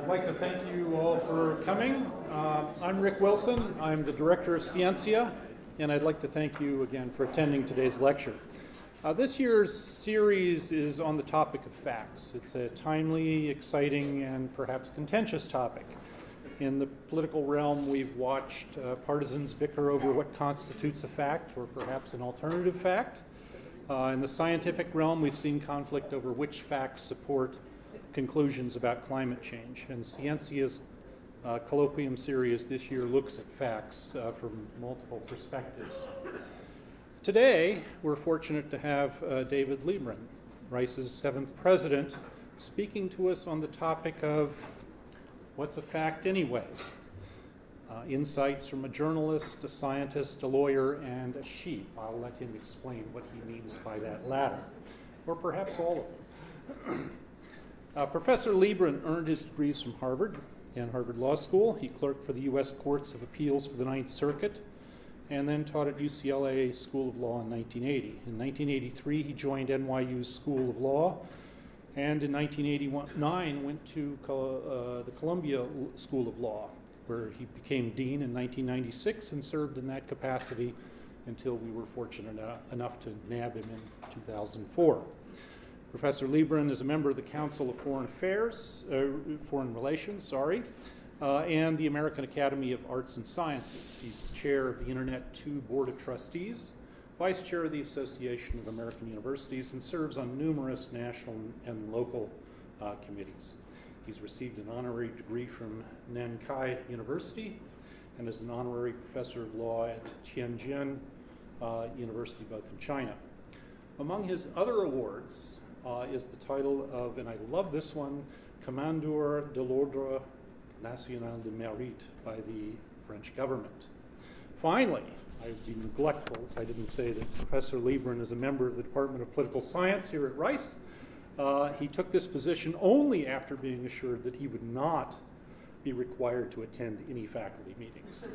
I'd like to thank you all for coming. I'm Rick Wilson. I'm the Director of Ciencia, and I'd like to thank you again for attending today's lecture. This year's series is on the topic of facts. It's a timely, exciting, and perhaps contentious topic. In the political realm, we've watched partisans bicker over what constitutes a fact or perhaps an alternative fact. In the scientific realm, we've seen conflict over which facts support conclusions about climate change. And Ciencia's colloquium series this year looks at facts from multiple perspectives. Today, we're fortunate to have David Leebron, Rice's 7th president, speaking to us on the topic of what's a fact anyway? Insights from a journalist, a scientist, a lawyer, and a sheep. I'll let him explain what he means by that latter, or perhaps all of them. Professor Leebron earned his degrees from Harvard and Harvard Law School. He clerked for the U.S. Courts of Appeals for the Ninth Circuit, and then taught at UCLA School of Law in 1980. In 1983, he joined NYU's School of Law, and in 1989 went to the Columbia School of Law, where he became dean in 1996 and served in that capacity until we were fortunate enough to nab him in 2004. Professor Leebron is a member of the Council of Foreign Relations, and the American Academy of Arts and Sciences. He's the chair of the Internet 2 Board of Trustees, vice chair of the Association of American Universities, and serves on numerous national and local committees. He's received an honorary degree from Nankai University and is an honorary professor of law at Tianjin University, both in China. Among his other awards is the title of, and I love this one, Commandeur de l'Ordre National de Mérite by the French government. Finally, I would be neglectful if I didn't say that Professor Leebron is a member of the Department of Political Science here at Rice. He took this position only after being assured that he would not be required to attend any faculty meetings.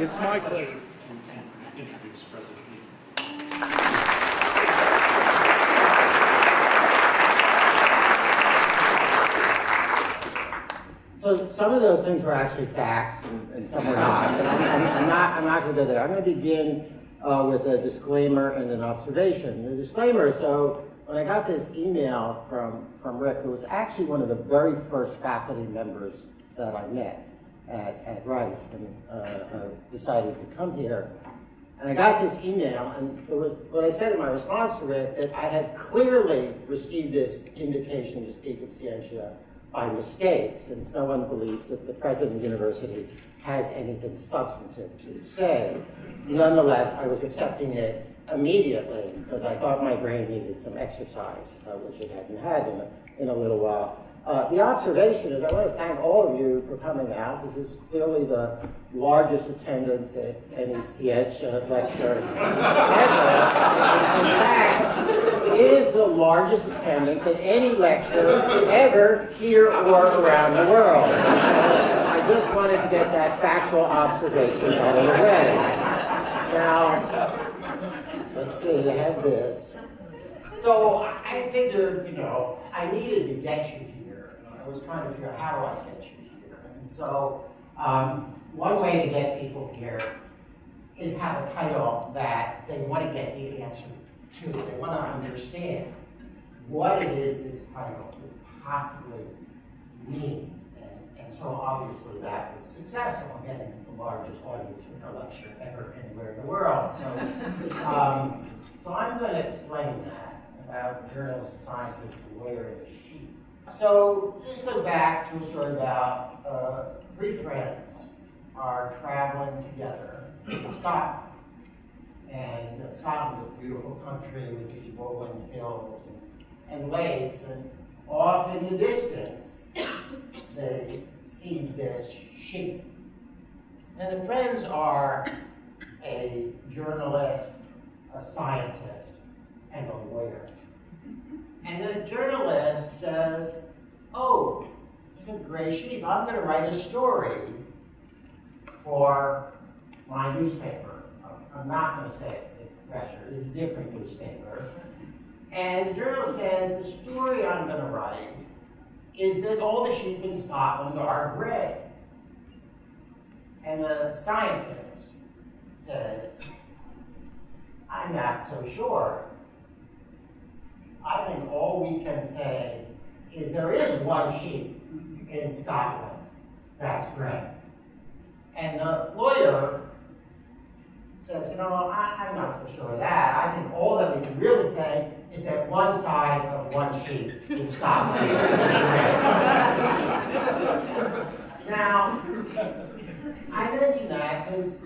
It's my pleasure to introduce President Leebron. So some of those things were actually facts, and some were not. But I'm not going to go there. I'm going to begin with a disclaimer and an observation. The disclaimer, so when I got this email from Rick, who was actually one of the very first faculty members that I met at Rice when I decided to come here, and I got this email, and it was what I said in my response to it, that I had clearly received this invitation to speak at Ciencia by mistake, since no one believes that the president of the university has anything substantive to say. Nonetheless, I was accepting it immediately because I thought my brain needed some exercise, which it hadn't had in a little while. The observation is I want to thank all of you for coming out. This is clearly the largest attendance at any Ciencia lecture ever. In fact, it is the largest attendance at any lecture ever here or around the world. So I just wanted to get that factual observation out of the way. Now, let's see, I have this. So I figured, I needed to get you here. I was trying to figure out how do I get you here. And so one way to get people here is have a title that they want to get the answer to. They want to understand what it is this title could possibly mean. And so obviously that was successful in getting the largest audience for a lecture ever anywhere in the world. So I'm going to explain that about journalist, scientist, lawyer, and a sheep. So this goes back to a story about three friends are traveling together in Scotland. And Scotland's a beautiful country with these rolling hills and lakes, and off in the distance, they see this sheep. And the friends are a journalist, a scientist, and a lawyer. And the journalist says, oh, it's a gray sheep. I'm going to write a story for my newspaper. I'm not going to say it's a pressure. It's a different newspaper. And the journalist says, the story I'm going to write is that all the sheep in Scotland are gray. And the scientist says, I'm not so sure. I think all we can say is there is one sheep in Scotland that's gray. And the lawyer says, I'm not so sure of that. I think all that we can really say is that one side of one sheep in Scotland is gray. Now, I mention that because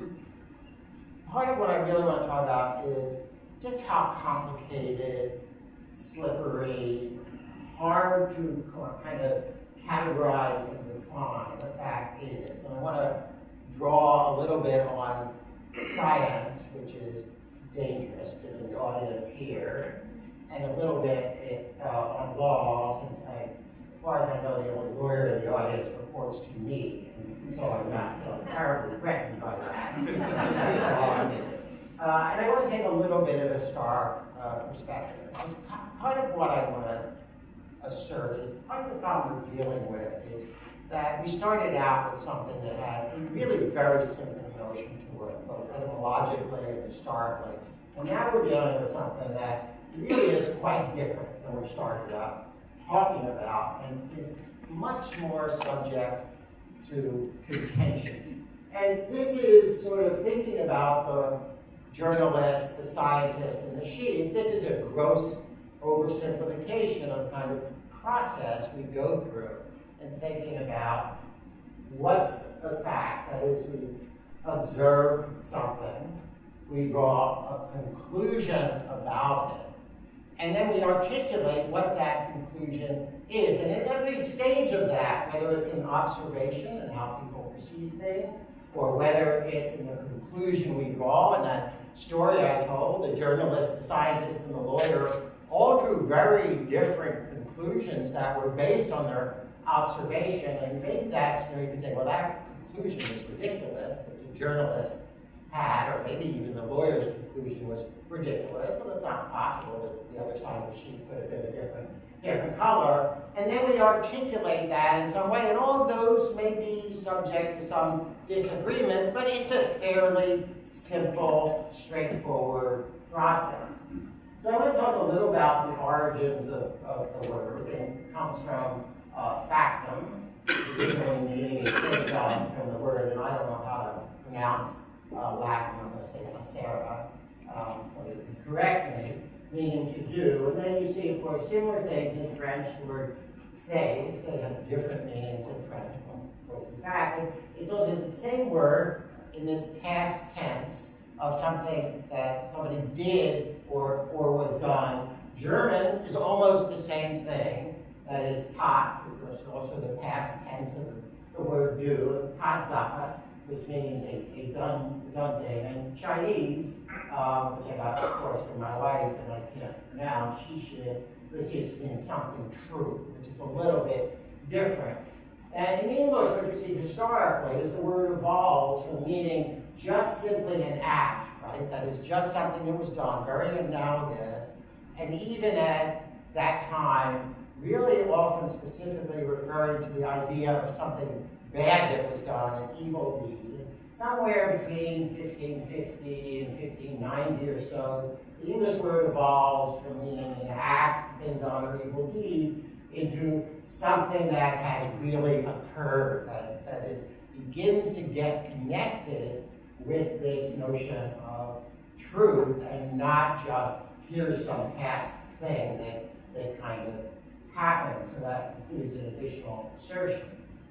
part of what I really want to talk about is just how complicated, slippery, hard to kind of categorize and define the fact is. And I want to draw a little bit on science, which is dangerous given the audience here, and a little bit on law, since as far as I know, the only lawyer in the audience reports to me, and so I'm not feeling terribly threatened by that. And I want to take a little bit of a stark perspective. Part of what I want to assert is part of the problem we're dealing with is that we started out with something that had a really very simple notion to it, both etymologically and historically. And now we're dealing with something that really is quite different than we started out talking about and is much more subject to contention. And this is sort of thinking about the journalist, the scientist, and the sheep. This is a gross oversimplification of kind of process we go through in thinking about what's the fact. That is, we observe something, we draw a conclusion about it, and then we articulate what that conclusion is. And at every stage of that, whether it's an observation and how people perceive things, or whether it's in the conclusion we draw, in that story I told, the journalist, the scientist, and the lawyer all drew very different conclusions that were based on their observation. And maybe that's where you could say, well, that conclusion is ridiculous, that the journalist had, or maybe even the lawyer's conclusion was ridiculous. Well, it's not possible that the other side of the sheet could have been a different color. And then we articulate that in some way, and all of those may be subject to some disagreement, but it's a fairly simple, straightforward process. So I want to talk a little about the origins of the word, and it comes from factum, originally meaning thing from the word, and I don't know how to pronounce Latin. I'm going to say facere, so you can correct me, meaning to do. And then you see, of course, similar things in French. The word fait has different meanings in French. One goes is back. It's the same word in this past tense of something that somebody did or was done. German is almost the same thing. That is, tat is also the past tense of the word do, Tatsache, which means a done thing. And Chinese, which I got, of course, from my wife, and I can't pronounce, shishid, which is something true, which is a little bit different. And in English, what you see historically is the word evolves from meaning just simply an act, right? That is just something that was done, very analogous, and even at that time, really often specifically referring to the idea of something bad that was done, an evil deed. Somewhere between 1550 and 1590 or so, the English word evolves from meaning an act, thing done, or evil deed, into something that has really occurred, that begins to get connected with this notion of truth, and not just here's some past thing that kind of happened. So that includes an additional assertion.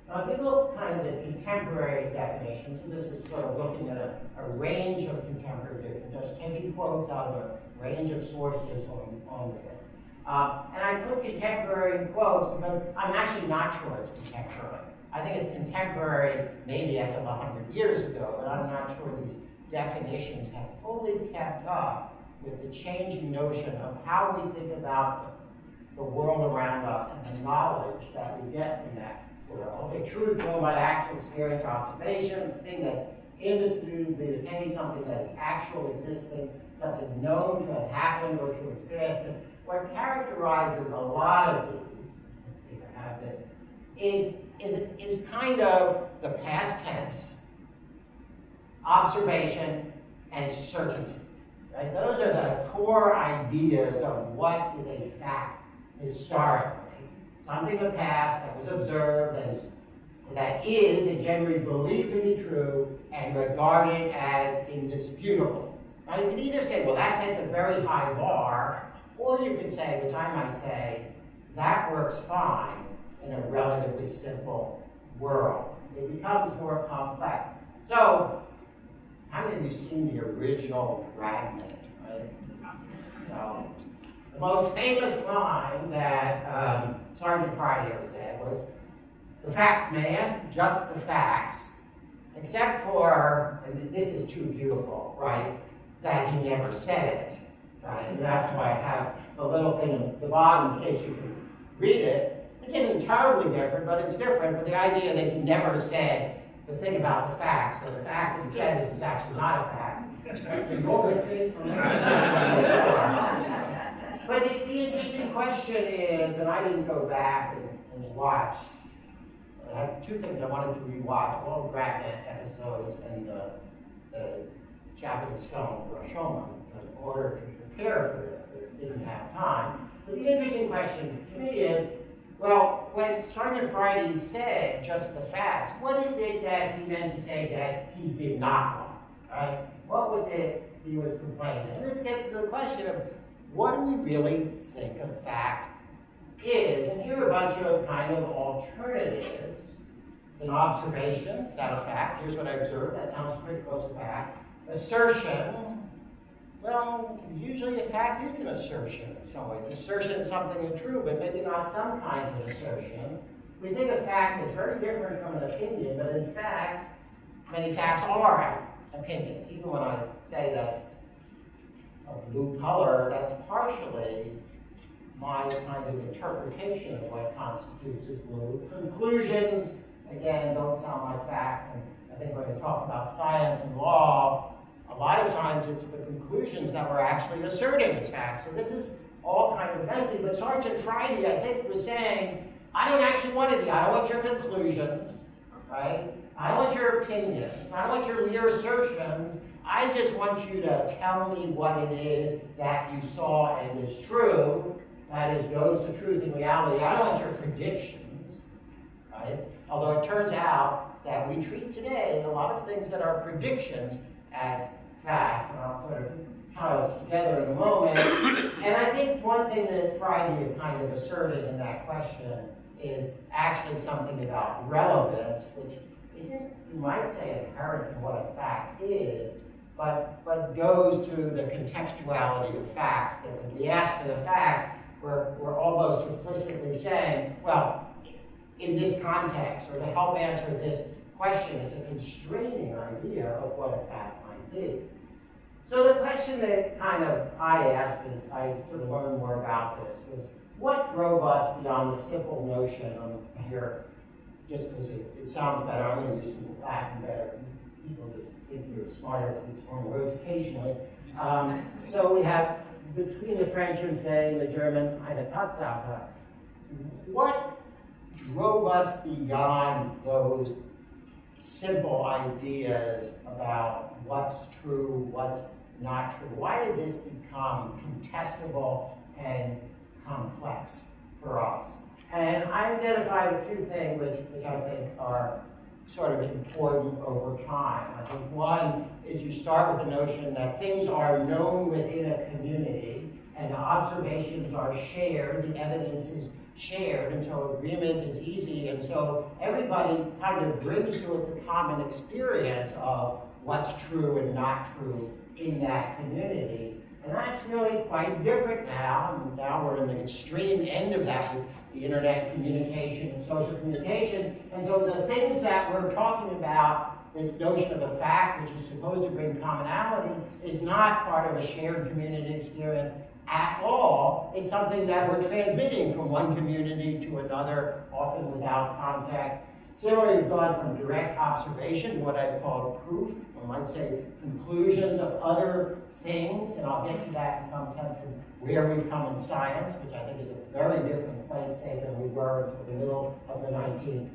Now, if you look kind of at contemporary definitions, and this is sort of looking at a range of contemporary definitions, just taking quotes out of a range of sources on this. And I put contemporary in quotes because I'm actually not sure it's contemporary. I think it's contemporary maybe as of 100 years ago, but I'm not sure these definitions have fully kept up with the changing notion of how we think about the world around us and the knowledge that we get from that world. Okay, truth known by actual experience or observation, a thing that's indisputably the case, something that is actual existing, something known to have happened or to exist. And what characterizes a lot of these, let's see if I have this, is kind of the past tense, observation, and certainty. Right? Those are the core ideas of what is a fact historically. Something in the past that was observed, that is and generally believed to be true and regarded as indisputable. Now you can either say, well, that sets a very high bar, or you could say, which I might say, that works fine in a relatively simple world. It becomes more complex. So, how many of you seen the original Dragnet, right? So, the most famous line that Sergeant Friday ever said was, "The facts, man, just the facts." Except for, and this is too beautiful, right, that he never said it, right? And that's why I have the little thing at the bottom in case you can read it. It isn't terribly different, but it's different. But the idea that he never said the thing about the facts, so the fact that he said it is actually not a fact. You go with me? But the interesting question is, and I didn't go back and watch, I had two things I wanted to rewatch, all Dragnet episodes and the Japanese film Rashomon in order to prepare for this, but I didn't have time. But the interesting question to me is, well, when Sergeant Friday said just the facts, what is it that he meant to say that he did not want, right? What was it he was complaining? And this gets to the question of, what do we really think a fact is? And here are a bunch of kind of alternatives. It's an observation, is that a fact? Here's what I observed, that sounds pretty close to fact. Assertion, well, usually a fact is an assertion in some ways. Assertion is something that's true, but maybe not some kinds of assertion. We think a fact is very different from an opinion, but in fact, many facts are opinions. Even when I say that's a blue color, that's partially my kind of interpretation of what constitutes as blue. Conclusions, again, don't sound like facts, and I think when we talk about science and law, a lot of times it's the conclusions that we're actually asserting as facts. So this is all kind of messy, but Sergeant Friday, I think, was saying, I don't actually want it. I don't want your conclusions, right? I don't want your opinions. I don't want your mere assertions. I just want you to tell me what it is that you saw and is true, that is, goes to truth and reality. I don't want your predictions, right? Although it turns out that we treat today a lot of things that are predictions as facts, and I'll sort of tie this together in a moment. And I think one thing that Friday is kind of asserting in that question is actually something about relevance, which isn't, you might say, inherent in what a fact is, but goes to the contextuality of facts. That when we ask for the facts, we're almost implicitly saying, well, in this context, or to help answer this question, it's a constraining idea of what a fact might be. So the question that kind of I asked as I sort of learned more about this was, what drove us beyond the simple notion of here, just because it sounds better, I'm going to use some Latin better. People just think you're smarter if you form words occasionally. So we have, between the French and the German, eine Tatsache. What drove us beyond those simple ideas about what's true, what's not true? Why did this become contestable and complex for us? And I identified a few things which I think are sort of important over time. I think one is you start with the notion that things are known within a community, and the observations are shared, the evidence is shared, and so agreement is easy, and so everybody kind of brings to it the common experience of what's true and not true in that community. And that's really quite different now, and now we're in the extreme end of that with the internet communication and social communications, and so the things that we're talking about, this notion of a fact which is supposed to bring commonality, is not part of a shared community experience at all. It's something that we're transmitting from one community to another, often without context. Similarly, we've gone from direct observation to what I call proof, or might say conclusions of other things, and I'll get to that in some sense in where we've come in science, which I think is a very different place, say, than we were in the middle of the 19th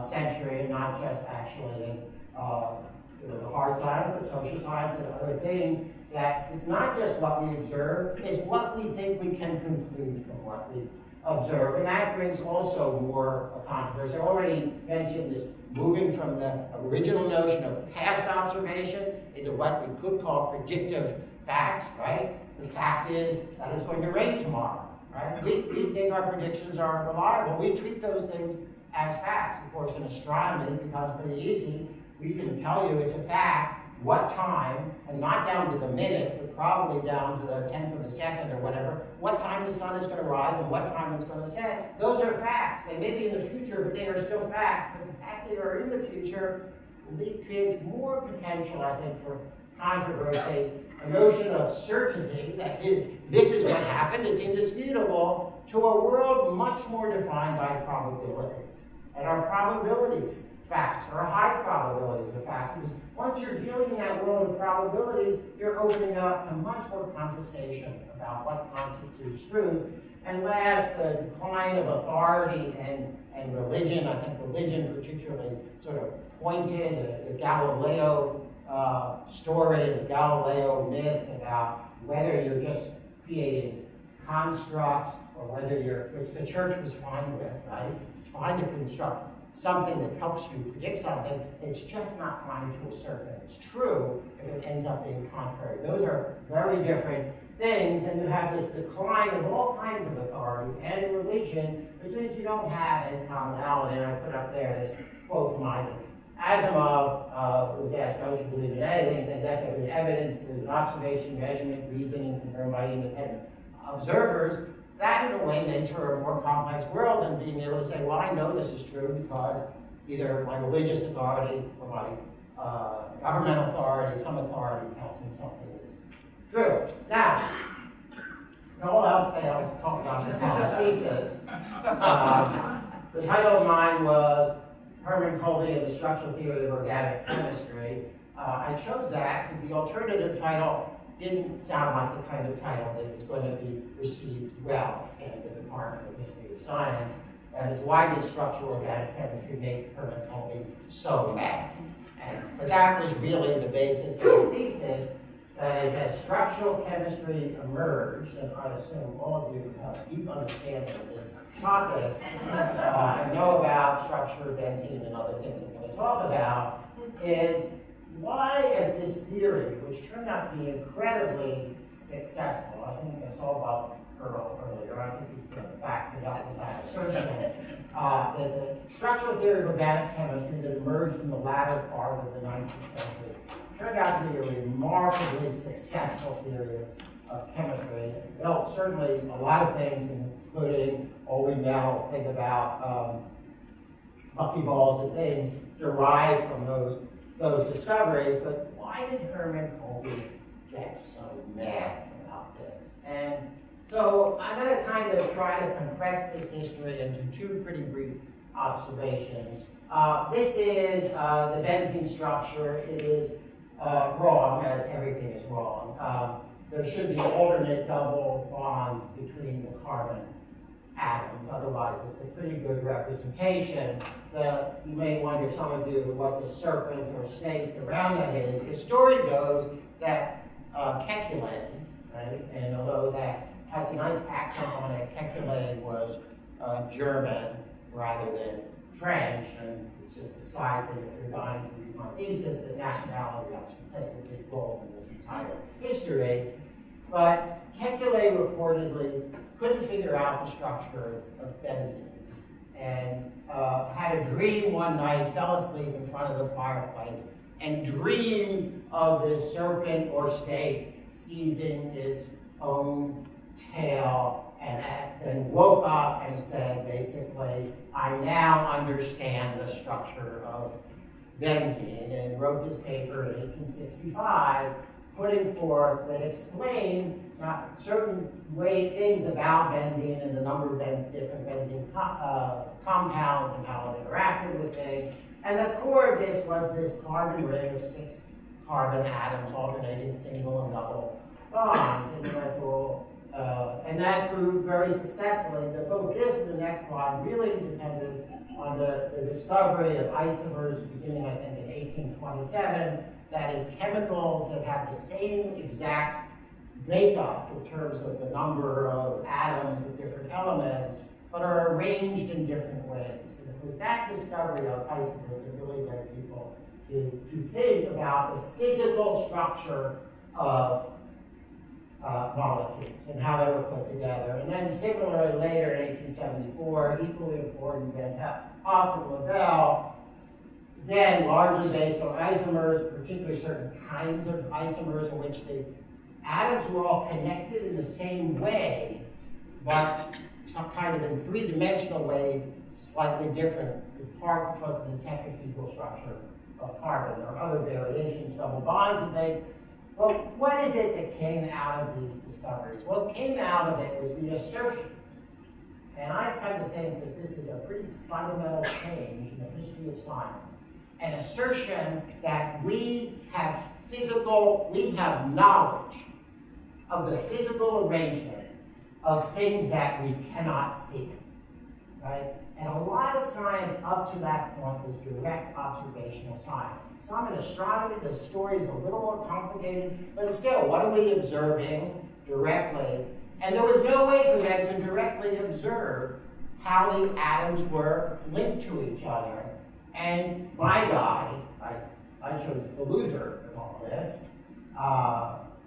century, and not just actually in the hard science, but social science and other things, that it's not just what we observe, it's what we think we can conclude from what we observe. And that brings also more controversy. I already mentioned this moving from the original notion of past observation into what we could call predictive facts, right? The fact is that it's going to rain tomorrow, right? We think our predictions are reliable. We treat those things as facts. Of course, in astronomy, it becomes pretty easy. We can tell you it's a fact what time, and not down to the minute, but probably down to the 10th of a second or whatever, what time the sun is going to rise and what time it's going to set. Those are facts. They may be in the future, but they are still facts. And the fact that they are in the future creates more potential, I think, for controversy. A notion of certainty, that is, this is what happened, it's indisputable, to a world much more defined by probabilities. And our probabilities facts, or high probabilities of facts, because once you're dealing in that world of probabilities, you're opening up to much more conversation about what constitutes truth. And last, the decline of authority and religion. I think religion particularly sort of pointed the Galileo story, the Galileo myth about whether you're just creating constructs or whether which the church was fine with, right? It's fine to construct something that helps you predict something. It's just not fine to assert that it's true if it ends up being contrary. Those are very different things, and you have this decline of all kinds of authority and religion, which means you don't have any commonality. And I put up there this quote from Isaac Asimov, who was asked, "Don't you believe in anything?" He said, "Yes, I believe evidence, there's observation, measurement, reasoning, confirmed by independent observers." That, in a way, makes for a more complex world than being able to say, well, I know this is true because either my religious authority or my governmental authority, some authority tells me something is true. Now, if all else fails, talk about the thesis. The title of mine was Herman Colby and the Structural Theory of Organic Chemistry. I chose that because the alternative title didn't sound like the kind of title that was going to be received well in the Department of History of Science. And it's why did structural organic chemistry make Herman Colby so mad? But that was really the basis of the thesis. That is, as structural chemistry emerged, and I assume all of you have a deep understanding of this topic, and know about structure, benzene, and other things I'm going to talk about, is why, as this theory, which turned out to be incredibly successful, I think I saw about Pearl earlier, I think he's going to back me up with that assertion, that the structural theory of organic chemistry that emerged in the latter part of the 19th century turned out to be a remarkably successful theory of chemistry. It built certainly a lot of things, including all we now think about buckyballs and things derived from those discoveries. But why did Herman Colby get so mad about this? And so I'm going to kind of try to compress this history into two pretty brief observations. This is the benzene structure. It is wrong, as everything is wrong. There should be alternate double bonds between the carbon atoms, otherwise it's a pretty good representation. You may wonder, some of you, what the serpent or snake around that is. The story goes that Kekule, right, and although that has a nice accent on it, Kekule was German rather than French, and it's just a side thing if you're dying to read my thesis, that nationality actually plays a big role in this entire history. But Kekule reportedly couldn't figure out the structure of benzene, and had a dream one night, fell asleep in front of the fireplace, and dreamed of this serpent or snake seizing its own tail, and then woke up and said, basically, I now understand the structure of benzene, and wrote this paper in 1865, putting forth that explained certain things about benzene and the number of different benzene compounds and how it interacted with things. And the core of this was this carbon ring of 6 carbon atoms alternating single and double bonds. And you guys will And that proved very successfully that both this and the next slide really depended on the discovery of isomers beginning, I think, in 1827. That is, chemicals that have the same exact makeup in terms of the number of atoms of different elements, but are arranged in different ways. And it was that discovery of isomers that really led people to think about the physical structure of molecules and how they were put together. And then similarly later in 1874, equally important, Van Hoff and Lebel, again, largely based on isomers, particularly certain kinds of isomers in which the atoms were all connected in the same way, but some kind of in three-dimensional ways, slightly different, in part because of the tetrahedral structure of carbon. There are other variations, double bonds and things. Well, what is it that came out of these discoveries? What came out of it was the assertion, and I've come to think that this is a pretty fundamental change in the history of science, an assertion that we have knowledge of the physical arrangement of things that we cannot see, right? And a lot of science up to that point was direct observational science. Some in astronomy, the story is a little more complicated, but still, what are we observing directly? And there was no way for them to directly observe how the atoms were linked to each other. And my guy, I chose the loser in all this,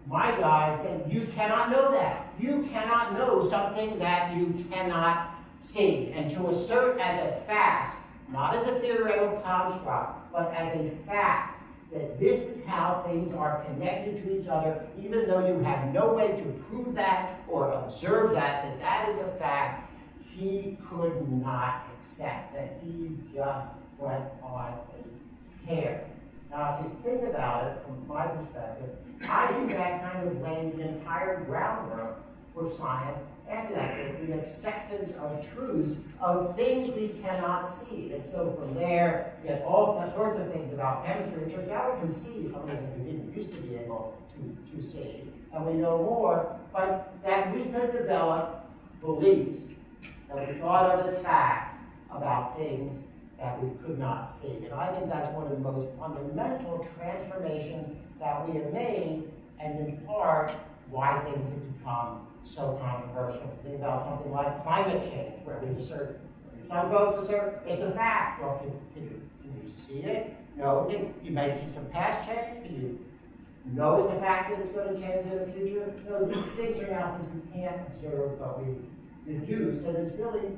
my guy said, you cannot know that. You cannot know something that you cannot see. And to assert as a fact, not as a theoretical construct, but as a fact, that this is how things are connected to each other, even though you have no way to prove that or observe that that is a fact, he could not accept, that he just went on a tear. Now, if you think about it from my perspective, I think that kind of laid the entire groundwork for science after that, the acceptance of truths of things we cannot see. And so from there, you get all sorts of things about chemistry. It turns out we can see something that we didn't used to be able to see. And we know more, but that we could develop beliefs that we thought of as facts about things that we could not see. And I think that's one of the most fundamental transformations that we have made, and in part, why things have become so controversial. Think about something like climate change, where we assert, some folks assert it's a fact. Well, can you see it? No. You may see some past change. Do you know it's a fact that it's going to change in the future? No, these things are now things we can't observe, but we deduce. And it's really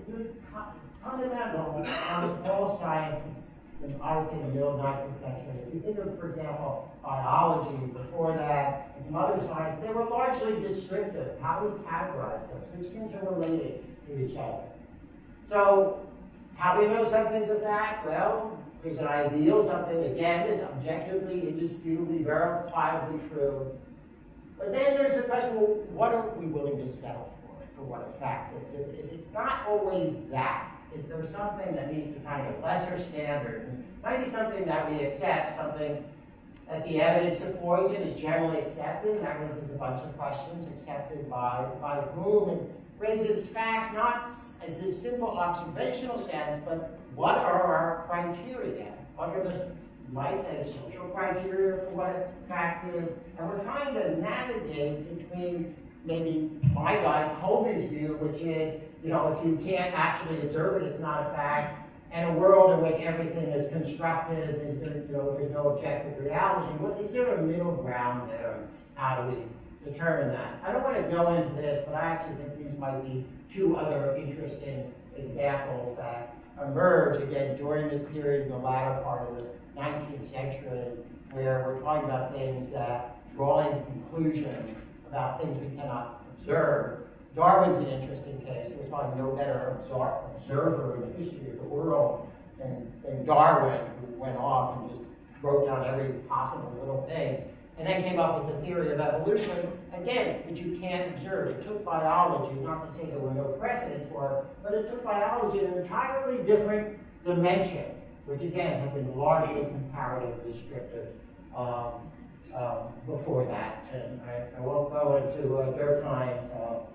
fundamental on all sciences. I would say in the middle 19th century. If you think of, for example, biology before that, and some other sciences, they were largely descriptive. How do we categorize those? Which things are related to each other? So, how do we know something's a fact? Well, there's an ideal, something, again, is objectively, indisputably, verifiably true. But then there's the question, well, what are we willing to settle for what a fact is? If it's not always that, is there something that meets a kind of lesser standard? And might be something that we accept, something that the evidence supports and is generally accepted. That raises a bunch of questions. Accepted by whom? And raises fact not as this simple observational sense, but what are our criteria? What are the, you might say, social criteria for what a fact is? And we're trying to navigate between maybe my guy, Colby's view, which is, if you can't actually observe it, it's not a fact, and a world in which everything is constructed and there's no objective reality. Is there a middle ground there? And how do we determine that? I don't want to go into this, but I actually think these might be two other interesting examples that emerge again during this period in the latter part of the 19th century, where we're talking about things that drawing conclusions about things we cannot observe. Darwin's an interesting case. There's probably no better observer in the history of the world than Darwin, who went off and just wrote down every possible little thing, and then came up with the theory of evolution, again, which you can't observe. It took biology, not to say there were no precedents for it, but it took biology in an entirely different dimension, which again had been largely comparative descriptive before that. And I won't go into Durkheim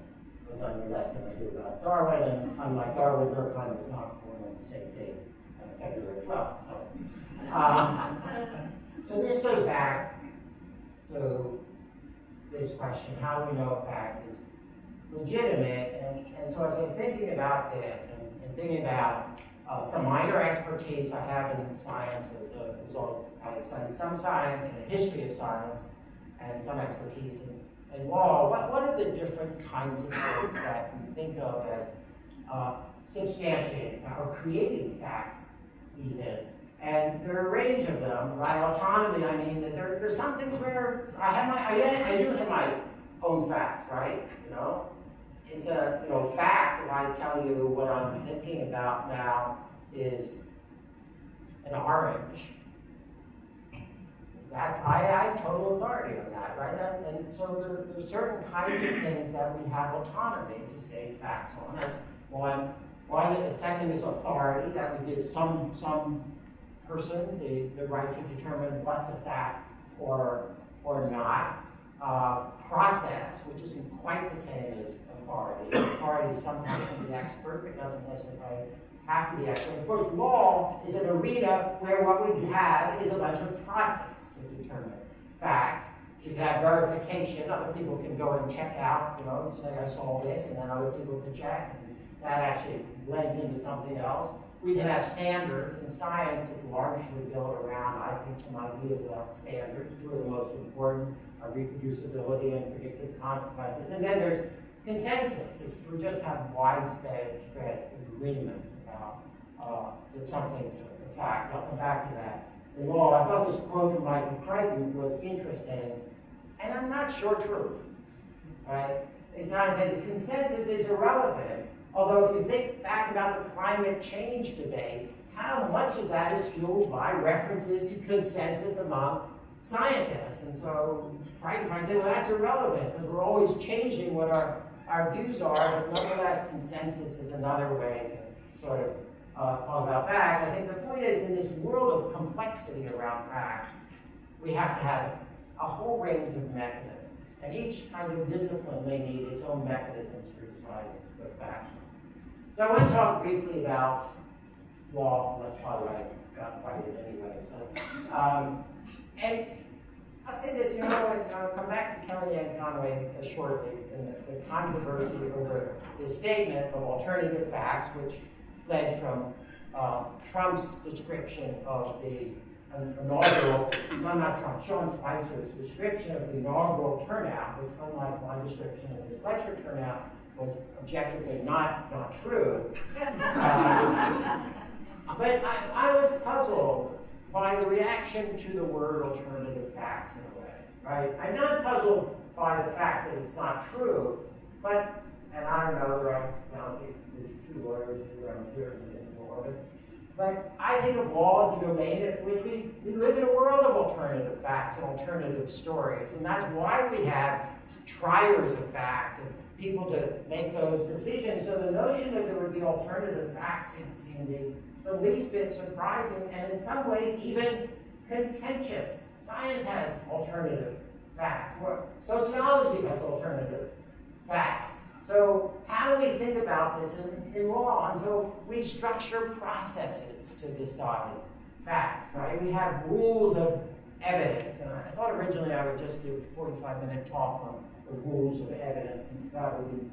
because I knew less than I do about Darwin, and unlike Darwin, Durkheim was not born on the same day, February 12th. So this goes back to this question: how do we know a fact is legitimate? And so as I'm thinking about this and thinking about some minor expertise I have in science as a result, I studied some science and a history of science, and some expertise in law. What are the different kinds of things that we think of as substantiating or creating facts, even? And there are a range of them. By autonomy, I mean that there's some things where I do have my own facts, right? You know, it's a fact if I tell you what I'm thinking about now is an orange. I have total authority on that, right? And so there's certain kinds of things that we have autonomy to state facts on. That's one. The second is authority, that we give some person the right to determine what's a fact or not. Process, which isn't quite the same as authority. Authority sometimes can be expert, but doesn't necessarily have to be expert. Of course, law is an arena where what we have is a bunch of process to determine facts. You can have verification. Other people can go and check out, say I saw this, and then other people can check, and that actually blends into something else. We can have standards, and science is largely built around, I think, some ideas about standards. Two of the most important are reproducibility and predictive consequences. And then there's consensus. We just have widespread agreement about that something's a fact. I'll come back to that in law. I thought this quote from Michael Crichton was interesting, and I'm not sure true. Right? It's not that the consensus is irrelevant. Although if you think back about the climate change debate, how much of that is fueled by references to consensus among scientists? And so Crichton might say, well, that's irrelevant because we're always changing what our views are, but nonetheless, consensus is another way to sort of talk about fact. I think the point is, in this world of complexity around facts, we have to have a whole range of mechanisms, and each kind of discipline may need its own mechanisms for deciding what facts are. So I want to talk briefly about law. That's probably why I got invited anyway. So, and I'll say this, I'll come back to Kellyanne Conway shortly, and the controversy over the statement of alternative facts, which led from Trump's description of the inaugural, not Trump, Sean Spicer's description of the inaugural turnout, which, unlike my description of this lecture turnout, was objectively not true. But I was puzzled by the reaction to the word alternative facts in a way, right? I'm not puzzled by the fact that it's not true, but, and I don't know, there's two lawyers around here anymore, but I think of law as a domain in which we live in a world of alternative facts and alternative stories, and that's why we have triers of fact and people to make those decisions. So the notion that there would be alternative facts seemed the least bit surprising, and in some ways even contentious. Science has alternative facts. Sociology has alternative facts. So how do we think about this in law? And so we structure processes to decide facts, right? We have rules of evidence. And I thought originally I would just do a 45-minute talk on the rules of evidence, and that would be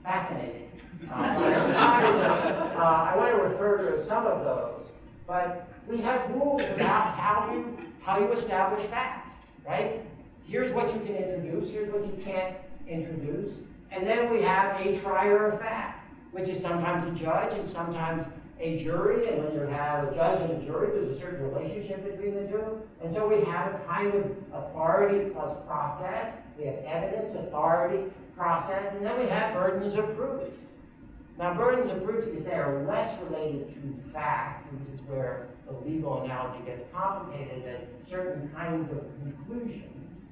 fascinating. I decided that I want to refer to some of those, but we have rules about how you establish facts, right? Here's what you can introduce, here's what you can't introduce, and then we have a trier of fact, which is sometimes a judge and sometimes a jury, and when you have a judge and a jury, there's a certain relationship between the two. And so we have a kind of authority plus process. We have evidence, authority, process, and then we have burdens of proof. Now, burdens of proof, you could say, are less related to facts, and this is where the legal analogy gets complicated, than certain kinds of conclusions.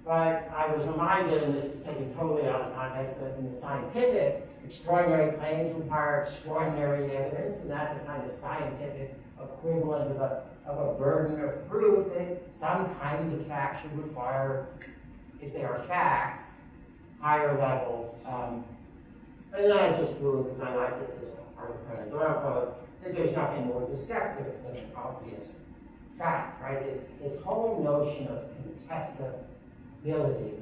But I was reminded, and this is taken totally out of context, that in the scientific, extraordinary claims require extraordinary evidence, and that's a kind of scientific equivalent of a burden of proof that some kinds of facts should require, if they are facts, higher levels And then I just threw it because I liked it, this part of the Conan quote, that there's nothing more deceptive than an obvious fact, right? This whole notion of contestability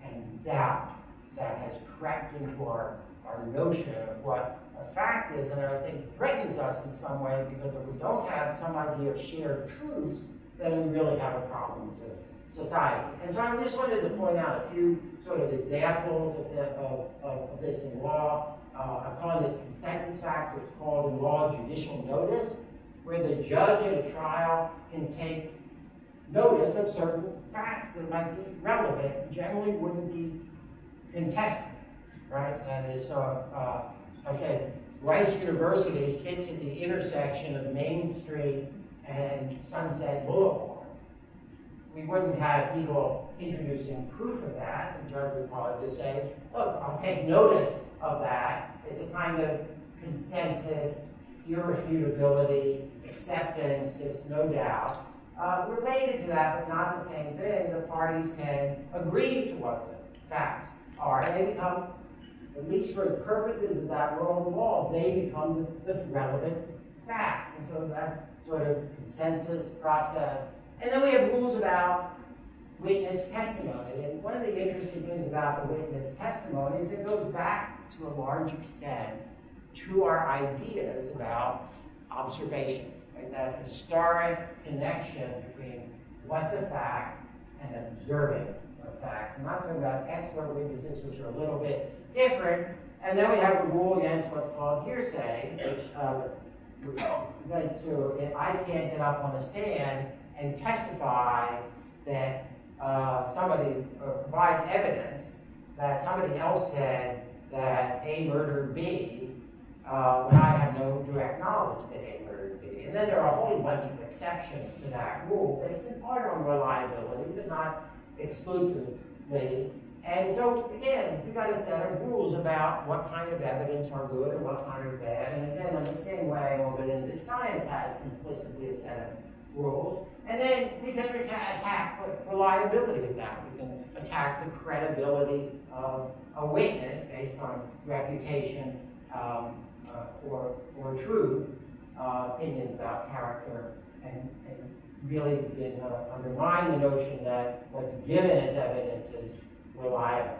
and doubt that has crept into our notion of what a fact is, and I think threatens us in some way, because if we don't have some idea of shared truths, then we really have a problem as a society. And so I just wanted to point out a few sort of examples of this in law. I'm calling this consensus facts, which is called in law judicial notice, where the judge at a trial can take notice of certain facts that might be relevant, generally wouldn't be contested, right? And so I said, Rice University sits at the intersection of Main Street and Sunset Boulevard. We wouldn't have people introducing proof of that. The judge would probably just say, look, I'll take notice of that. It's a kind of consensus, irrefutability, acceptance, there's no doubt. Related to that, but not the same thing, the parties can agree to what the facts are. And they become, at least for the purposes of that rule of law, they become the relevant facts. And so that's sort of consensus process. And then we have rules about witness testimony. And one of the interesting things about the witness testimony is it goes back to a large extent to our ideas about observation, right? That historic connection between what's a fact and observing of facts. I'm not talking about expert witnesses, which are a little bit different. And then we have a rule against what's called hearsay, which relates to if I can't get up on a stand and testify that somebody, or provide evidence that somebody else said that A murdered B, when I have no direct knowledge that A murdered B. And then there are a whole bunch of exceptions to that rule, based in part on reliability, but not exclusively. And so, again, we've got a set of rules about what kind of evidence are good and what kind are bad. And again, in the same way, open-ended science has implicitly a set of rules. And then we can attack reliability of that. We can attack the credibility of a witness based on reputation or truth, opinions about character, and really begin to undermine the notion that what's given as evidence is reliable.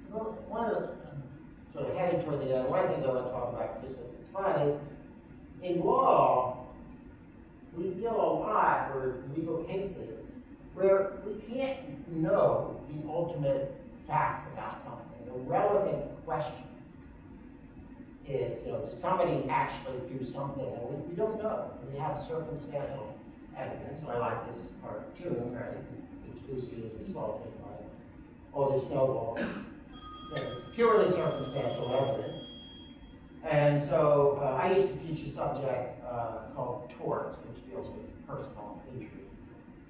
So one of the, sort of headed toward the end, one thing I want to talk about just as it's fun is, in law, we deal a lot with legal cases where we can't know the ultimate facts about something. The relevant question is, did somebody actually do something? And we don't know. We have circumstantial evidence. So I like this cartoon, right? Which Lucy is assaulted by all this snowball. It's purely circumstantial evidence. And so I used to teach a subject called torts, which deals with personal injuries.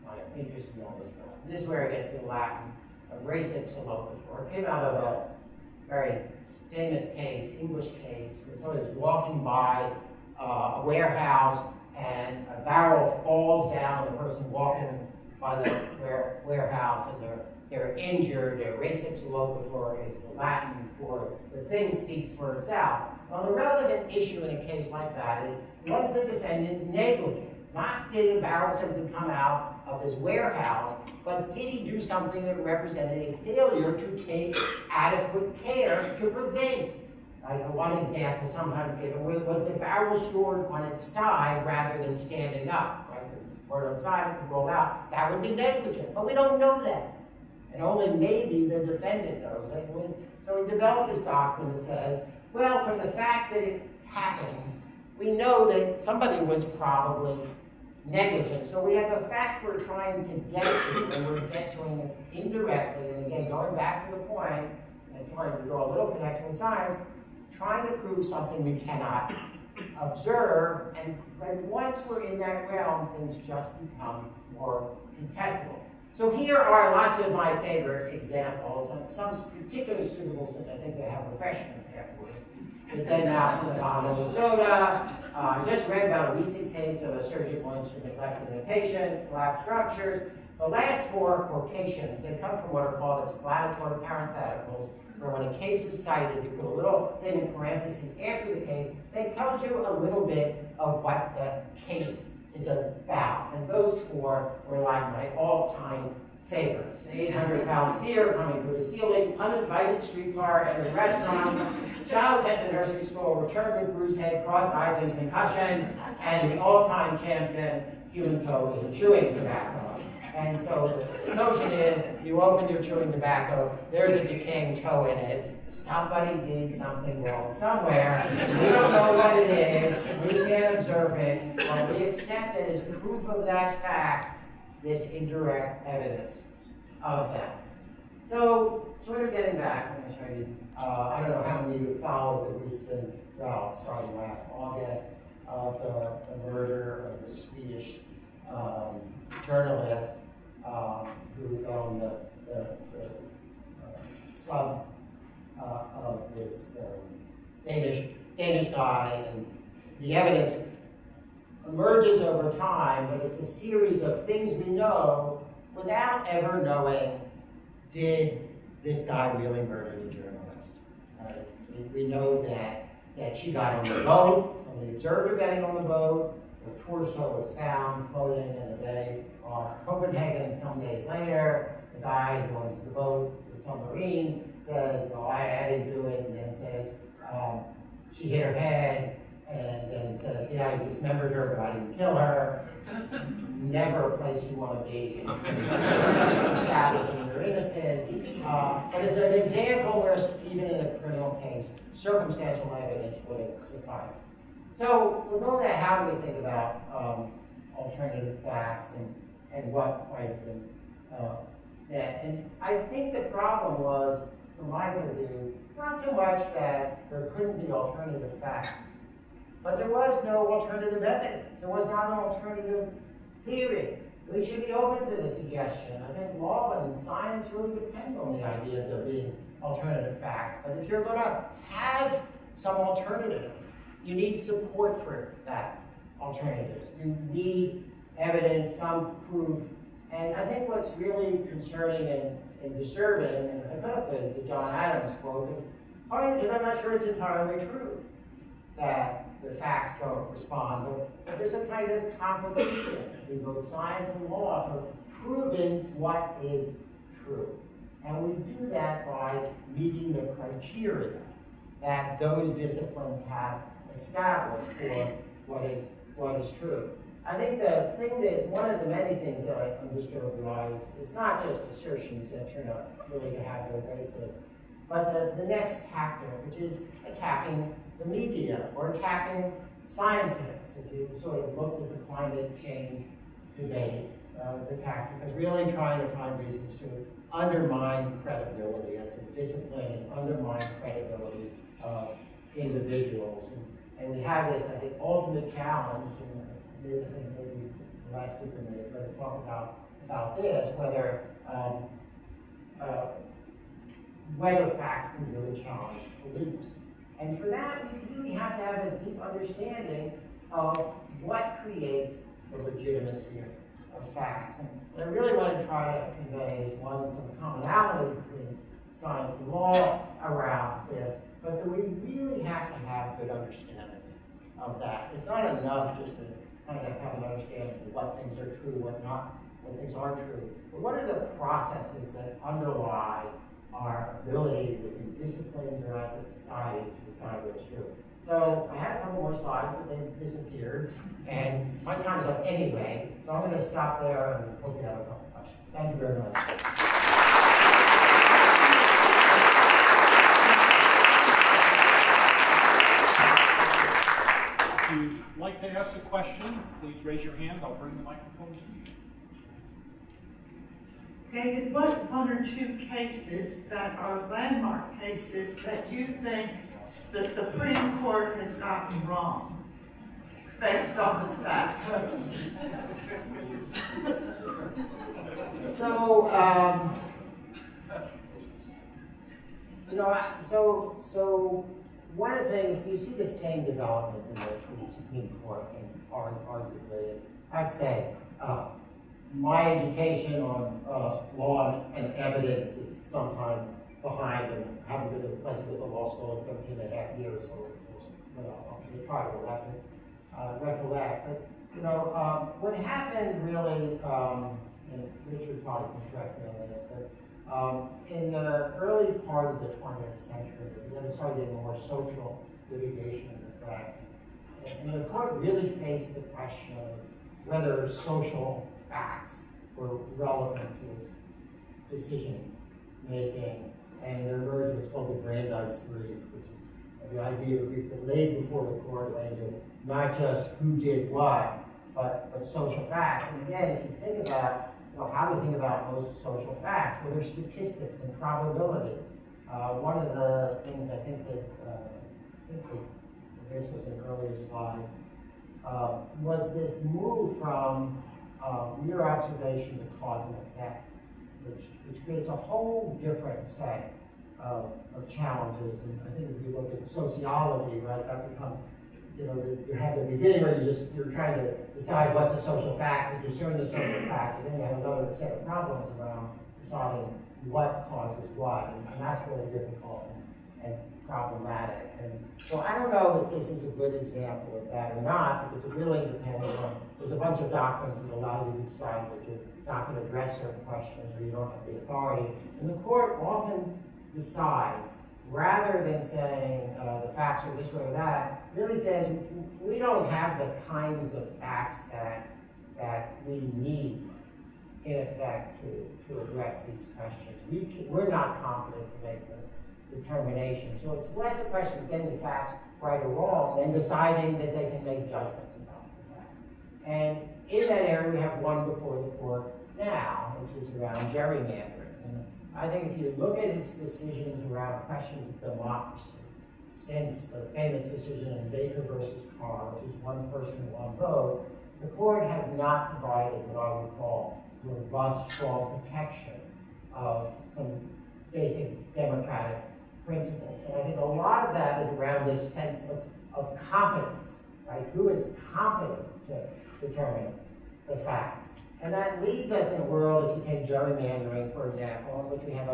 My interest in all this stuff. And this is where I get the Latin of res ipsa loquitur. It came out of a very famous case, English case, where somebody was walking by a warehouse and a barrel falls down, the person walking by the warehouse, and they're injured. Res ipsa loquitur is the Latin for the thing speaks for itself. Well, the relevant issue in a case like that is, was the defendant negligent? Not did a barrel simply come out of his warehouse, but did he do something that represented a failure to take adequate care to prevent? Like one example sometimes given, was the barrel stored on its side rather than standing up? Right? Because if it's stored on its side, it could roll out. That would be negligent, but we don't know that. And only maybe the defendant knows it. So we developed this doctrine that says, well, from the fact that it happened, we know that somebody was probably negligent. So we have a fact we're trying to get to, and we're getting it indirectly. And again, going back to the point, and trying to draw a little connection with science, trying to prove something we cannot observe. And once we're in that realm, things just become more contestable. So here are lots of my favorite examples, and some particularly suitable since I think they have refreshments afterwards. The dead mouse in the bottle of soda. I just read about a recent case of a surgical instrument left in a patient, collapsed structures. The last four quotations, they come from what are called explanatory parentheticals, where when a case is cited, you put a little thing in parentheses after the case that tells you a little bit of what the case is about. And those four were like my all-time favorites. 800 pounds here, coming through the ceiling, uninvited streetcar at a restaurant, child sent to nursery school, returned with bruised head, crossed eyes, and concussion, and the all-time champion, human toe in chewing tobacco. And so the notion is, you open your chewing tobacco, there's a decaying toe in it, somebody did something wrong somewhere, we don't know what it is, we can't observe it, but we accept it as proof of that fact, this indirect evidence of that. So, sort of getting back, I'm trying to, I don't know how many of you followed the recent, well, starting last August, of the murder of the Swedish journalist who owned the sub of this Danish guy, and the evidence emerges over time, but it's a series of things we know without ever knowing, did this guy really murder the journalist? We know that she got on the boat, somebody observed her getting on the boat, her torso was found floating in the bay off Copenhagen some days later. The guy who owns the boat, the submarine, says, oh, I didn't do it, and then says, she hit her head, and then says, yeah, I dismembered her, but I didn't kill her. Never a place you want to be in establishing your innocence. But it's an example where, even in a criminal case, circumstantial evidence would suffice. So, with all that, how do we think about alternative facts and what might have been that? And I think the problem was, from my point of view, not so much that there couldn't be alternative facts, but there was no alternative evidence. There was not an alternative theory. We should be open to the suggestion. I think law and science really depend on the idea of there being alternative facts. But if you're going to have some alternative, you need support for that alternative. You need evidence, some proof. And I think what's really concerning and disturbing, and I put up the John Adams quote, is partly because I'm not sure it's entirely true that the facts don't respond, but there's a kind of competition in both science and law for proving what is true. And we do that by meeting the criteria that those disciplines have established for what is true. I think the thing that, one of the many things that I'm disturbed by is not just assertions that turn out really to have no basis, but the next tactic, which is attacking the media or attacking scientists. If you sort of look at the climate change debate, the tactic of really trying to find reasons to undermine credibility as a discipline and undermine credibility of individuals. And we have this, I think, ultimate challenge, and I think maybe last week we may talk about this, whether facts can really challenge beliefs. And for that, we really have to have a deep understanding of what creates the legitimacy of facts. And what I really want to try to convey is, one, some commonality between science and law around this, but that we really have to have good understandings of that. It's not enough just to kind of have an understanding of what things are true, what things aren't true. But what are the processes that underlie our ability within disciplines or as a society to decide what's true? So I had a couple more slides, but they've disappeared, and my time's up anyway, so I'm going to stop there and hope you have a couple questions. Thank you very much. If you'd like to ask a question, please raise your hand. I'll bring the microphone to you. David, what one or two cases that are landmark cases that you think the Supreme Court has gotten wrong based on the fact? So, so one of the things, you see the same development in the Supreme Court, and arguably, I'd say, my education on law and evidence is sometime behind and haven't been in place with the law school in 13 and a half years, so I'll try to recollect. But, what happened really, and Richard probably can correct me on this, but in the early part of the 20th century, then started getting more social litigation in effect. And the court really faced the question of whether social facts were relevant to its decision making. And there emerged what's called the Brandeis brief, which is the idea of a brief that laid before the court range of not just who did what, but social facts. And again, if you think about how do we think about most social facts? Well, there's statistics and probabilities. One of the things I think this was an earlier slide, was this move from mere observation to cause and effect, which creates a whole different set of challenges. And I think if you look at sociology, right, that becomes, you have the beginning where you're trying to decide what's a social fact, to discern the social fact, and then you have another set of problems around deciding what causes what, and that's really difficult and problematic. And so I don't know if this is a good example of that or not, because it really depends on, there's a bunch of doctrines that allow you to decide that you're not going to address certain questions or you don't have the authority. And the court often decides, rather than saying the facts are this way or that, really says we don't have the kinds of facts that we need, in effect, to address these questions. We're not competent to make the determination. So it's less a question of getting the facts right or wrong than deciding that they can make judgments about the facts. And in that area, we have one before the court now, which is around gerrymandering. And I think if you look at its decisions around questions of democracy, since the famous decision in Baker versus Carr, which is one person, one vote, the court has not provided what I would call robust, strong protection of some basic democratic principles. And I think a lot of that is around this sense of competence, right? Who is competent to determine the facts? And that leads us in a world, if you take gerrymandering, for example, in which we have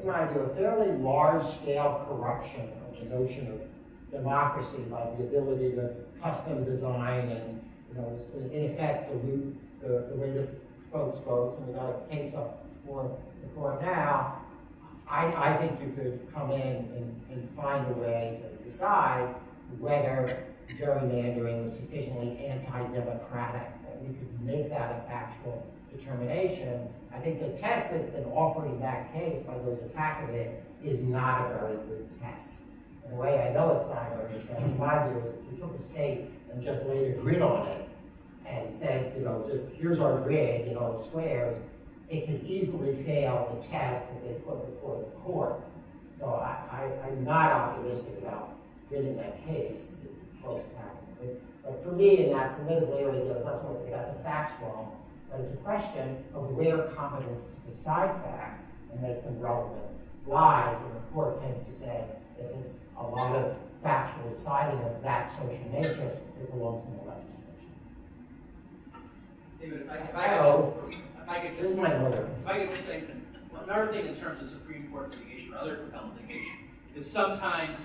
in my view, a fairly large-scale corruption of the notion of democracy by the ability to custom design and, in effect, dilute the way the folks vote. And we've got a case up before the court now. I think you could come in and find a way to decide whether gerrymandering was sufficiently anti-democratic, that we could make that a factual determination. I think the test that's been offered in that case by those attacking it is not a very good test. And the way I know it's not a very good test, in my view, is if you took a state and just laid a grid on it and said, just here's our grid, squares, it could easily fail the test that they put before the court. So I'm not optimistic about winning that case, folks attacking it. But for me, in that political area, that's what they got the facts wrong. But it's a question of where competence to decide facts and make them relevant lies. And the court tends to say if it's a lot of factual deciding of that social nature, it belongs in the legislature. David, if I could This is just my lawyer. if I could just say another thing in terms of Supreme Court litigation or other compelling litigation is sometimes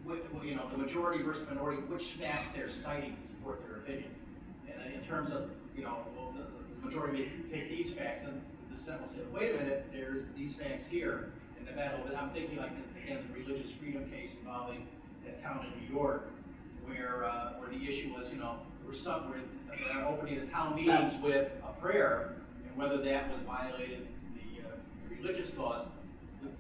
the majority versus minority, which facts they're citing to support their opinion. And in terms of the majority may take these facts, and the dissent will say, wait a minute, there's these facts here in the battle. But I'm thinking like the religious freedom case involving that town in New York, where the issue was where opening the town meetings with a prayer, and whether that was violated the religious laws.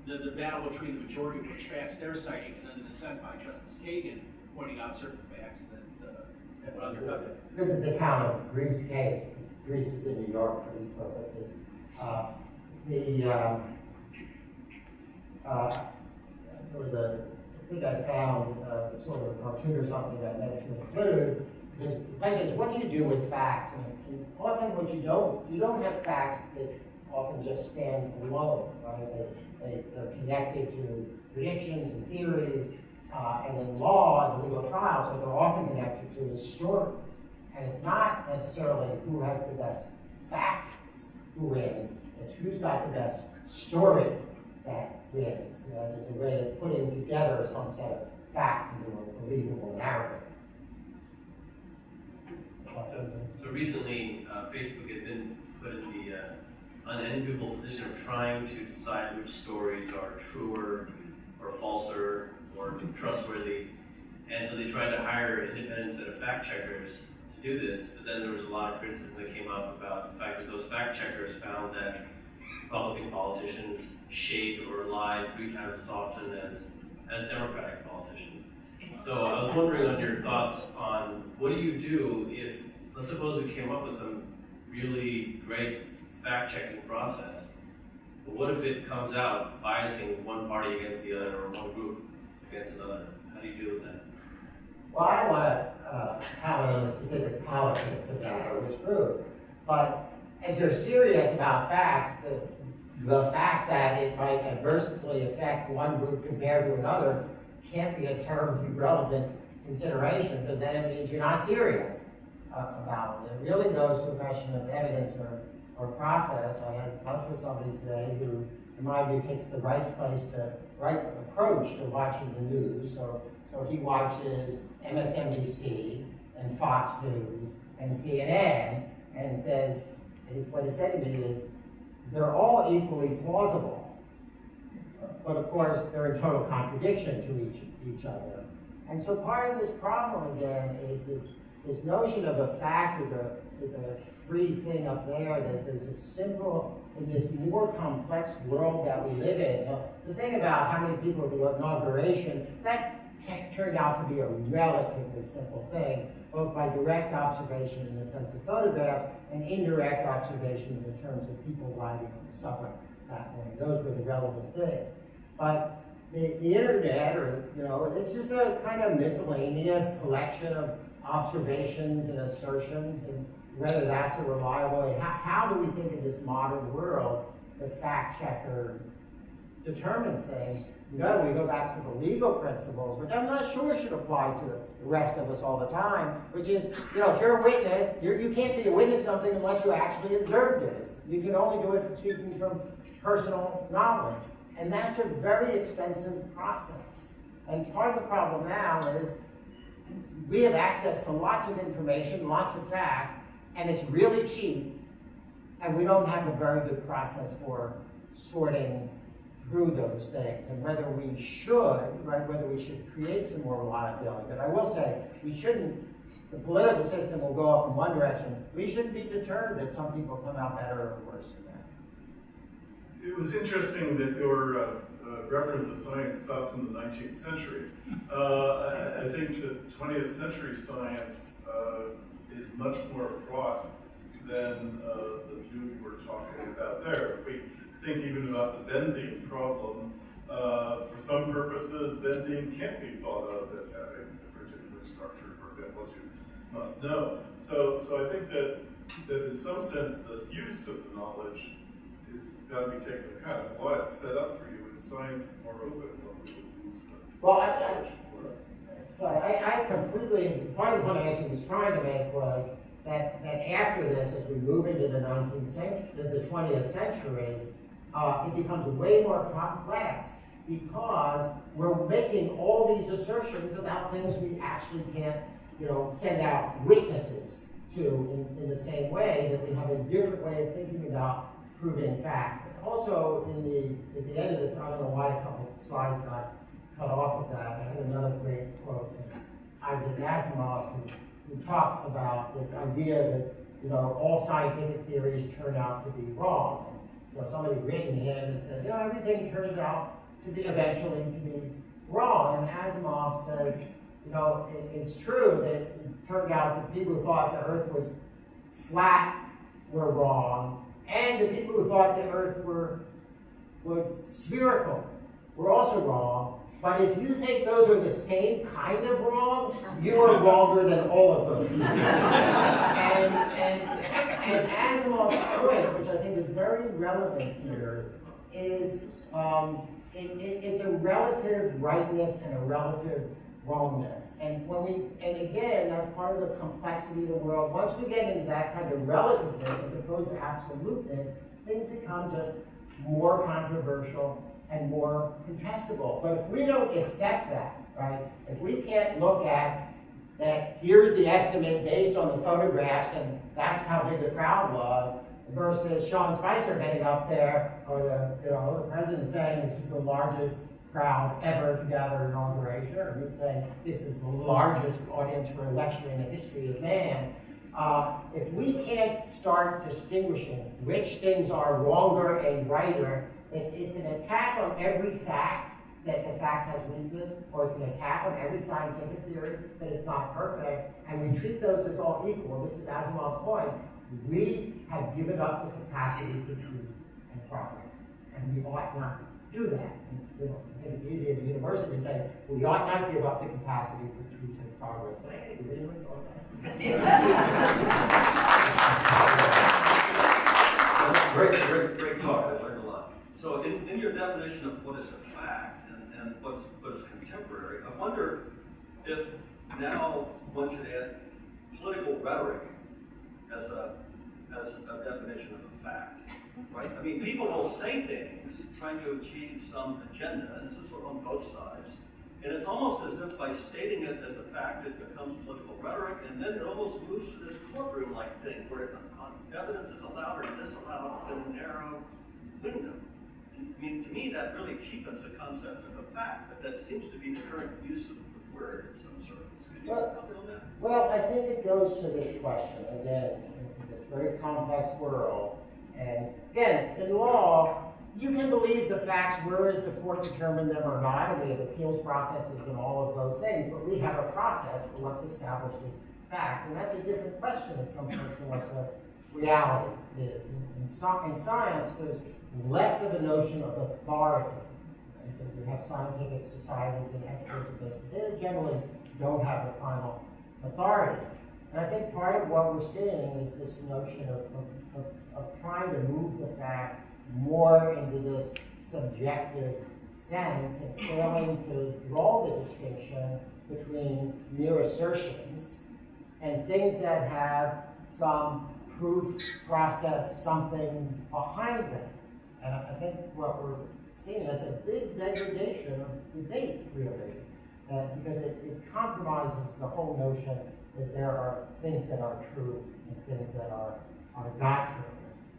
The battle between the majority of which facts they're citing, and then the dissent by Justice Kagan pointing out certain facts that were undercut. This is the town of Greece case. Greece is in New York for these purposes. There was I think I found sort of a cartoon or something that I meant to include. Because the question is, what do you do with facts? And often what you don't have facts that often just stand alone, right? They're connected to predictions and theories, and in law and legal trials, what they're often connected to is stories. And it's not necessarily who has the best facts who wins, it's who's got the best story that wins. That is a way of putting together some set of facts into a believable narrative. So recently, Facebook has been put in the unenviable position of trying to decide which stories are truer or falser or trustworthy. And so they tried to hire an independent set of fact checkers to do this, but then there was a lot of criticism that came up about the fact that those fact checkers found that Republican politicians shade or lie 3 times as often as Democratic politicians. So I was wondering on your thoughts on what do you do if, let's suppose we came up with some really great fact-checking process, but what if it comes out biasing one party against the other or one group against another? How do you deal with that? Well, I don't want to comment on the specific politics of that or which group, but if you're serious about facts, the fact that it might adversely affect one group compared to another can't be a terribly relevant consideration, because then it means you're not serious about it. It really goes to a question of evidence or process. I had lunch with somebody today who, in my view, takes the right approach to watching the news. So he watches MSNBC and Fox News and CNN and says, what he said to me is, they're all equally plausible, but of course they're in total contradiction to each other. And so part of this problem again is this notion of a fact is a free thing up there, that there's a simple, in this more complex world that we live in. Now, the thing about how many people at the inauguration, that turned out to be a relatively simple thing, both by direct observation in the sense of photographs and indirect observation in the terms of people riding on the subway that morning. Those were the relevant things. But the internet, it's just a kind of miscellaneous collection of observations and assertions, and whether that's a reliable way. How do we think in this modern world the fact checker determines things? We go back to the legal principles, which I'm not sure should apply to the rest of us all the time, which is, if you're a witness, you can't be a witness to something unless you actually observed it. You can only do it speaking from personal knowledge. And that's a very expensive process. And part of the problem now is we have access to lots of information, lots of facts, and it's really cheap, and we don't have a very good process for sorting through those things, and whether we should create some more reliability. But I will say, the political system will go off in one direction. We shouldn't be deterred that some people come out better or worse than that. It was interesting that your reference to science stopped in the 19th century. I think that 20th century science is much more fraught than the view you were talking about there. If we think even about the benzene problem, for some purposes, benzene can't be thought of as having a particular structure, for example, as you must know. So I think that in some sense, the use of the knowledge is got to be taken into account. Why it's set up for you in science is more open when we would use the knowledge. I completely, part of what I was trying to make was that after this, as we move into the 20th century, it becomes way more complex because we're making all these assertions about things we actually can't, send out witnesses to in the same way, that we have a different way of thinking about proving facts. Also, at the end of it, I don't know why a couple of slides got cut off of that. I had another great quote from Isaac Asimov, who talks about this idea that all scientific theories turn out to be wrong. So somebody written him and said, everything turns out to be eventually to be wrong. And Asimov says, it's true that it turned out that people who thought the Earth was flat were wrong, and the people who thought the Earth was spherical were also wrong. But if you think those are the same kind of wrong, you are wronger than all of those people. and Asimov's point, which I think is very relevant here, is it's a relative rightness and a relative wrongness. And again, that's part of the complexity of the world. Once we get into that kind of relativeness as opposed to absoluteness, things become just more controversial and more contestable. But if we don't accept that, right, if we can't look at that here's the estimate based on the photographs and that's how big the crowd was, versus Sean Spicer getting up there, or the president saying this is the largest crowd ever to gather an inauguration, or he's saying this is the largest audience for a lecture in the history of man. If we can't start distinguishing which things are wronger and righter, if it's an attack on every fact that the fact has weakness, or it's an attack on every scientific theory that it's not perfect, and we treat those as all equal, this is Asimov's point, we have given up the capacity for truth and progress, and we ought not do that. And, I think it's easy at the university to say, we ought not give up the capacity for truth and progress. So, hey, did anyone know that? Great talk. I learned a lot. So, in your definition of what is a fact and what is contemporary, I wonder if now one should add political rhetoric as a definition of a fact, right? I mean, people will say things trying to achieve some agenda, and this is sort of on both sides. And it's almost as if by stating it as a fact, it becomes political rhetoric, and then it almost moves to this courtroom-like thing where evidence is allowed or disallowed within a narrow window. I mean, to me, that really cheapens the concept of a fact, but that seems to be the current use of the word in some circles. Could you comment on that? Well, I think it goes to this question, again, in this very complex world. And again, in law, you can believe the facts, whereas the court determined them or not, and we have appeals processes and all of those things, but we have a process for what's established as fact, and that's a different question in some sense than what the reality is. In science, there's less of a notion of authority. We have scientific societies and experts in this, but they generally don't have the final authority. And I think part of what we're seeing is this notion of trying to move the fact more into this subjective sense and failing to draw the distinction between mere assertions and things that have some proof, process, something behind them. And I think what we're seeing is a big degradation of debate, really, because it compromises the whole notion that there are things that are true and things that are not true.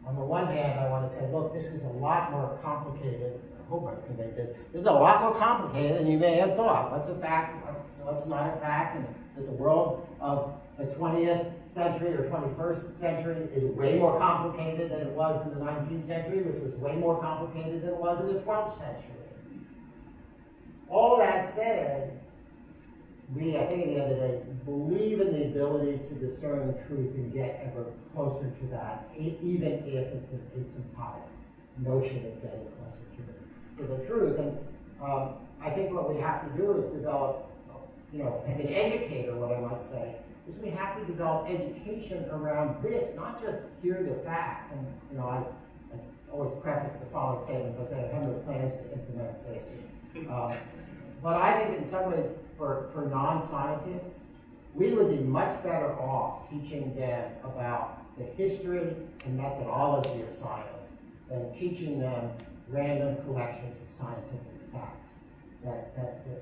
On the one hand, I want to say, look, this is a lot more complicated. I hope I've conveyed this. This is a lot more complicated than you may have thought. What's a fact? What's not a fact? And that the world of the 20th century or 21st century is way more complicated than it was in the 19th century, which was way more complicated than it was in the 12th century. All that said, we, I think at the end of the day, believe in the ability to discern truth and get ever closer to that, even if it's an asymptotic notion of getting closer to the truth. And I think what we have to do is develop, as an educator, what I might say, is we have to develop education around this, not just hear the facts. And, I always preface the following statement by saying I have no plans to implement this. But I think in some ways, for non-scientists, we would be much better off teaching them about the history and methodology of science than teaching them random collections of scientific facts. That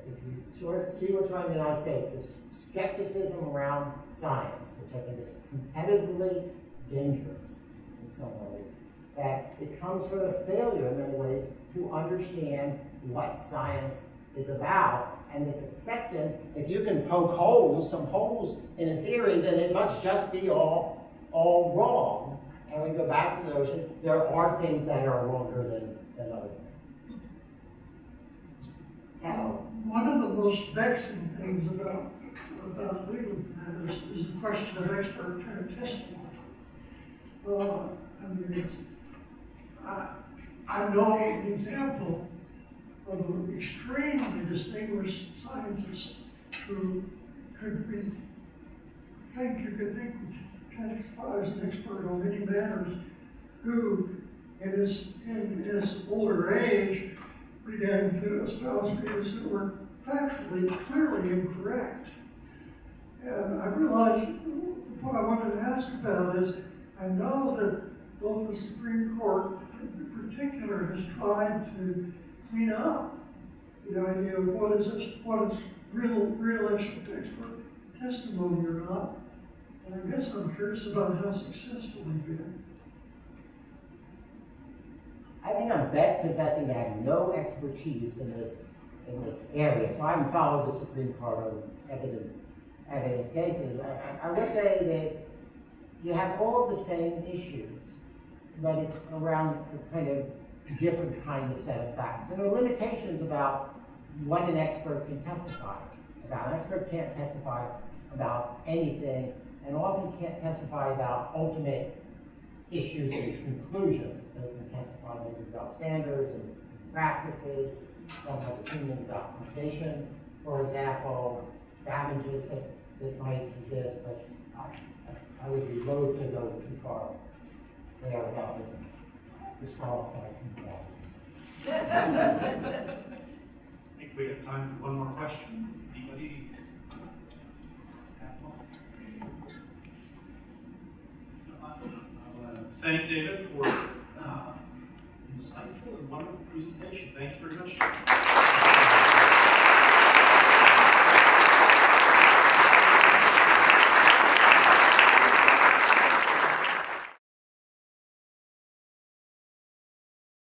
if you sort of see what's wrong in the United States, this skepticism around science, which I think is competitively dangerous in some ways, that it comes from a failure in many ways to understand what science is about. And this acceptance, if you can poke some holes in a theory, then it must just be all wrong. And we go back to the notion, there are things that are wronger than other things. One of the most vexing things about legal matters is the question of expert testimony. I know an example of an extremely distinguished scientist who you could think would testify as an expert on many matters, who in his older age began to espouse views that were factually clearly incorrect. And I realized what I wanted to ask about is, I know that both the Supreme Court in particular has tried to clean up the idea of what is real expert testimony or not. And I guess I'm curious about how successful they've been. I think I'm best confessing to have no expertise in this area, so I haven't followed the Supreme Court on evidence cases. I would say that you have all the same issues, but it's around a kind of different kind of set of facts. And there are limitations about what an expert can testify about. An expert can't testify about anything, and often can't testify about ultimate issues and conclusions. They can testify maybe about standards and practices, some have opinions about compensation, for example, damages that might exist, but I would be loath to go too far there without being disqualified from the I think we have time for one more question. Anybody have one? I want to thank David for insightful and wonderful presentation. Thank you very much.